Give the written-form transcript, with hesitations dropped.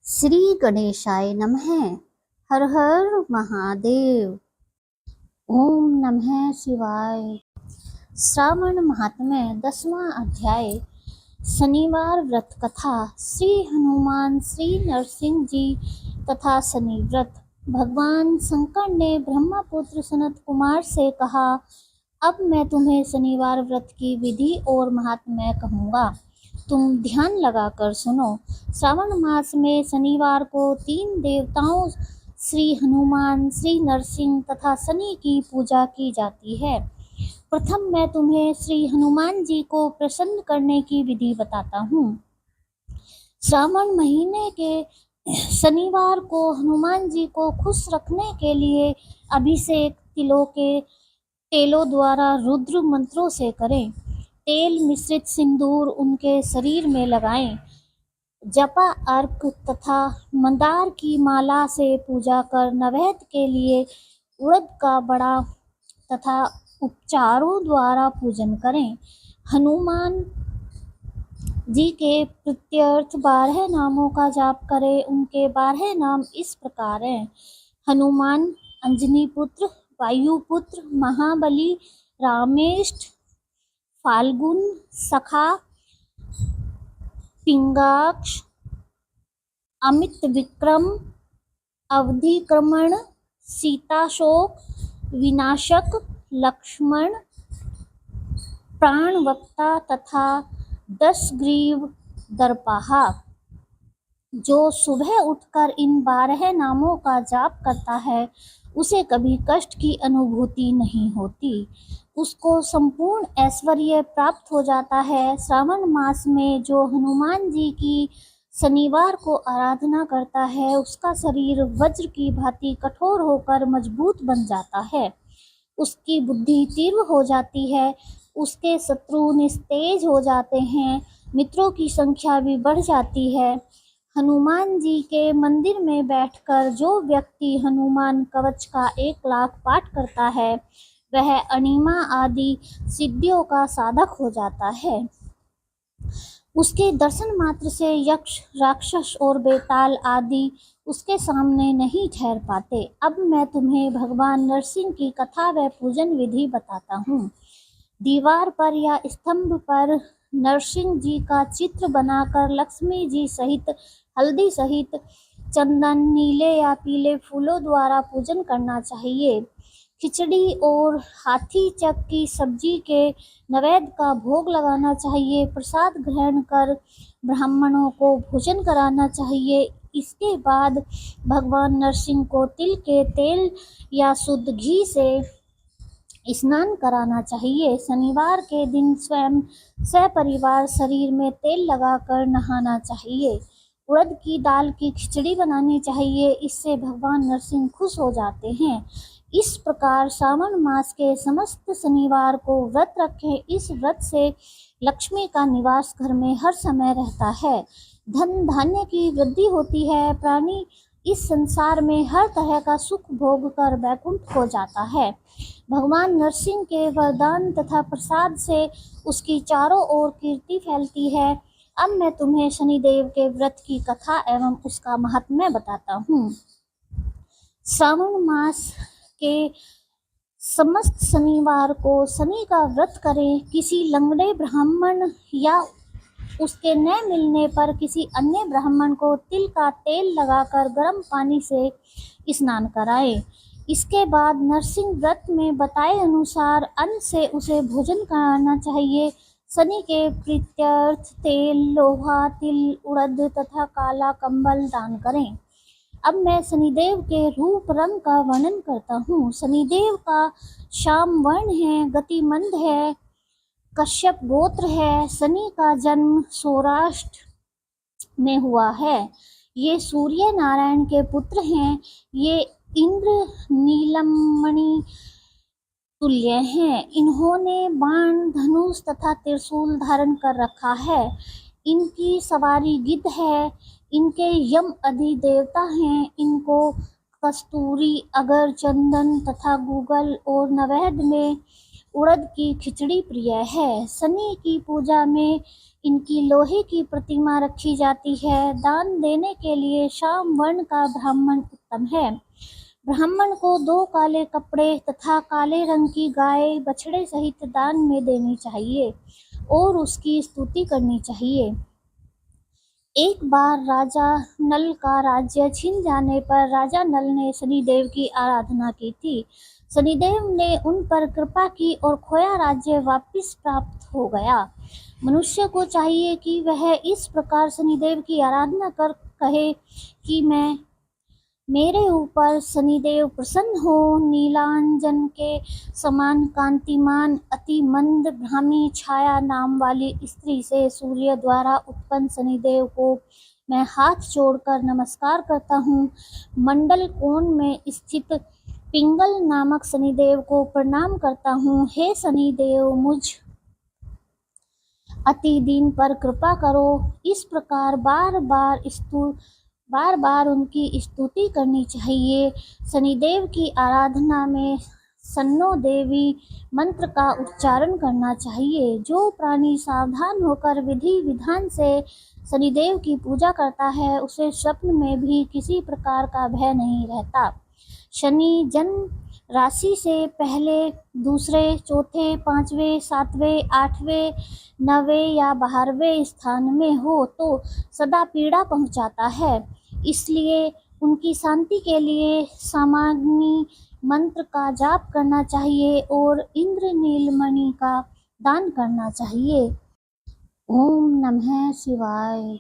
श्री गणेशाय नमः। हर हर महादेव। ओम नमः शिवाय। श्रावण महात्म्य 10वां अध्याय। शनिवार व्रत कथा। श्री हनुमान श्री नरसिंह जी तथा शनि व्रत। भगवान शंकर ने ब्रह्मपुत्र सनत कुमार से कहा, अब मैं तुम्हें शनिवार व्रत की विधि और महात्म्य कहूँगा, तुम ध्यान लगाकर सुनो। श्रावण मास में शनिवार को 3 देवताओं श्री हनुमान, श्री नरसिंह तथा शनि की पूजा की जाती है। प्रथम मैं तुम्हें श्री हनुमान जी को प्रसन्न करने की विधि बताता हूँ। श्रावण महीने के शनिवार को हनुमान जी को खुश रखने के लिए अभिषेक तेलों द्वारा रुद्र मंत्रों से करें। तेल मिश्रित सिंदूर उनके शरीर में लगाएं। जपा अर्क तथा मंदार की माला से पूजा कर नैवेद्य के लिए उड़द का बड़ा तथा उपचारों द्वारा पूजन करें। हनुमान जी के प्रत्यर्थ 12 नामों का जाप करें। उनके 12 नाम इस प्रकार हैं: हनुमान, अंजनी पुत्र, वायुपुत्र, महाबली, रामेष्ट, फाल्गुन, सखा, पिंगाक्ष, अमित विक्रम, अवधिक्रमण, सीताशोक, विनाशक, लक्ष्मण, प्राणवक्ता तथा 10 ग्रीव दर्पाहा। जो सुबह उठकर इन 12 नामों का जाप करता है उसे कभी कष्ट की अनुभूति नहीं होती, उसको संपूर्ण ऐश्वर्य प्राप्त हो जाता है। श्रावण मास में जो हनुमान जी की शनिवार को आराधना करता है उसका शरीर वज्र की भांति कठोर होकर मजबूत बन जाता है, उसकी बुद्धि तीव्र हो जाती है, उसके शत्रु निस्तेज हो जाते हैं, मित्रों की संख्या भी बढ़ जाती है। हनुमान जी के मंदिर में बैठकर जो व्यक्ति हनुमान कवच का 1 लाख पाठ करता है वह अणिमा आदि सिद्धियों का साधक हो जाता है। उसके दर्शन मात्र से यक्ष, राक्षस और बेताल आदि उसके सामने नहीं ठहर पाते। अब मैं तुम्हें भगवान नरसिंह की कथा व पूजन विधि बताता हूँ। दीवार पर या स्तंभ पर नरसिंह जी का चित्र बनाकर लक्ष्मी जी सहित, हल्दी सहित, चंदन, नीले या पीले फूलों द्वारा पूजन करना चाहिए। खिचड़ी और हाथी चक की सब्जी के नैवेद्य का भोग लगाना चाहिए। प्रसाद ग्रहण कर ब्राह्मणों को भोजन कराना चाहिए। इसके बाद भगवान नरसिंह को तिल के तेल या शुद्ध घी से स्नान कराना चाहिए। शनिवार के दिन स्वयं सपरिवार शरीर में तेल लगाकर नहाना चाहिए। उड़द की दाल की खिचड़ी बनानी चाहिए, इससे भगवान नरसिंह खुश हो जाते हैं। इस प्रकार श्रावण मास के समस्त शनिवार को व्रत रखें। इस व्रत से लक्ष्मी का निवास घर में हर समय रहता है, धन धान्य की वृद्धि होती है, प्राणी इस संसार में हर तरह का सुख भोग कर वैकुंठ हो जाता है। भगवान नरसिंह के वरदान तथा प्रसाद से उसकी चारों ओर कीर्ति फैलती है। अब मैं तुम्हें शनिदेव के व्रत की कथा एवं उसका महात्म्य बताता हूँ। श्रावण मास के समस्त शनिवार को शनि का व्रत करें। किसी लंगड़े ब्राह्मण या उसके न मिलने पर किसी अन्य ब्राह्मण को तिल का तेल लगाकर गर्म पानी से स्नान कराएं। इसके बाद नरसिंह व्रत में बताए अनुसार अन्न से उसे भोजन कराना चाहिए। शनि के प्रीत्यर्थ तेल, लोहा, तिल, उड़द तथा काला कंबल दान करें। अब मैं शनिदेव के रूप रंग का वर्णन करता हूँ। शनिदेव का श्याम वर्ण है, गतिमंद है, कश्यप गोत्र है। शनि का जन्म सौराष्ट्र में हुआ है। ये सूर्य नारायण के पुत्र हैं। ये इंद्र नीलमणि तुल्य हैं। इन्होंने बाण, धनुष तथा त्रिशूल धारण कर रखा है। इनकी सवारी गिद्ध है। इनके यम अधिदेवता हैं। इनको कस्तूरी, अगर, चंदन तथा गूगल और नैवेद्य में उड़द की खिचड़ी प्रिय है। शनि की पूजा में इनकी लोहे की प्रतिमा रखी जाती है। दान देने के लिए श्याम वर्ण का ब्राह्मण उत्तम है। ब्राह्मण को 2 काले कपड़े तथा काले रंग की गाय बछड़े सहित दान में देनी चाहिए और उसकी स्तुति करनी चाहिए। एक बार राजा नल का राज्य छिन जाने पर राजा नल ने शनिदेव की आराधना की थी। शनिदेव ने उन पर कृपा की और खोया राज्य वापस प्राप्त हो गया। मनुष्य को चाहिए कि वह इस प्रकार शनिदेव की आराधना कर कहे कि मेरे ऊपर शनिदेव प्रसन्न हो। नीलांजन के समान कांतिमान अति मंद ब्राह्मी छाया नाम वाली स्त्री से सूर्य द्वारा उत्पन्न शनिदेव को मैं हाथ जोड़कर नमस्कार करता हूँ। मंडल कोण में स्थित पिंगल नामक शनिदेव को प्रणाम करता हूँ। हे शनिदेव, मुझ अति दीन पर कृपा करो। इस प्रकार बार बार उनकी स्तुति करनी चाहिए। शनिदेव की आराधना में सन्नो देवी मंत्र का उच्चारण करना चाहिए। जो प्राणी सावधान होकर विधि विधान से शनिदेव की पूजा करता है उसे स्वप्न में भी किसी प्रकार का भय नहीं रहता। शनि जन्म राशि से पहले, दूसरे, चौथे, 5वें, 7वें, 8वें, 9वें या 12वें स्थान में हो तो सदा पीड़ा पहुंचाता है। इसलिए उनकी शांति के लिए सामाग्नि मंत्र का जाप करना चाहिए और इंद्र नीलमणि का दान करना चाहिए। ओम नमः शिवाय।